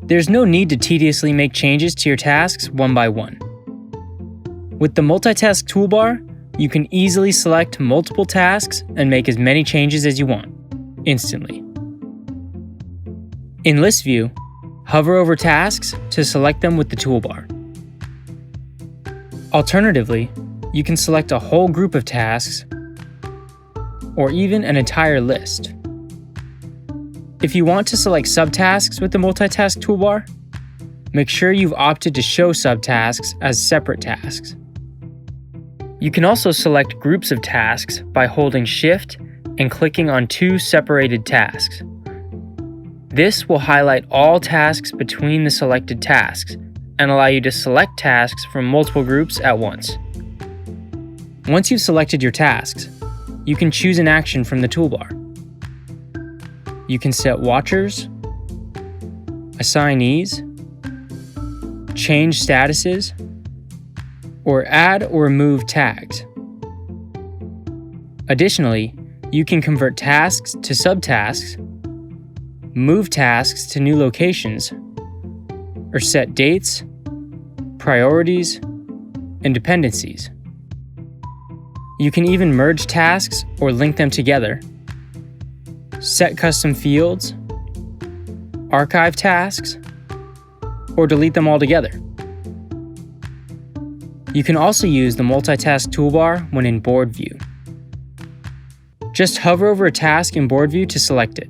There's no need to tediously make changes to your tasks one by one. With the Multitask Toolbar, you can easily select multiple tasks and make as many changes as you want, instantly. In List View, hover over tasks to select them with the toolbar. Alternatively, you can select a whole group of tasks or even an entire list. If you want to select subtasks with the Multitask Toolbar, make sure you've opted to show subtasks as separate tasks. You can also select groups of tasks by holding Shift and clicking on two separated tasks. This will highlight all tasks between the selected tasks and allow you to select tasks from multiple groups at once. Once you've selected your tasks, you can choose an action from the toolbar. You can set watchers, assignees, change statuses, or add or remove tags. Additionally, you can convert tasks to subtasks, move tasks to new locations, or set dates, priorities, and dependencies. You can even merge tasks or link them together, set custom fields, archive tasks, or delete them altogether. You can also use the Multitask Toolbar when in Board View. Just hover over a task in Board View to select it,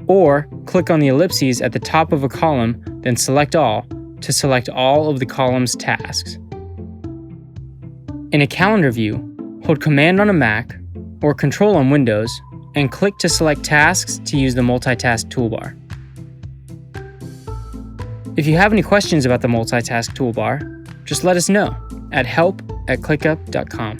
or click on the ellipses at the top of a column, then select all to select all of the column's tasks. In a calendar view, hold Command on a Mac or Control on Windows and click to select tasks to use the Multitask Toolbar. If you have any questions about the Multitask Toolbar, just let us know at help@clickup.com.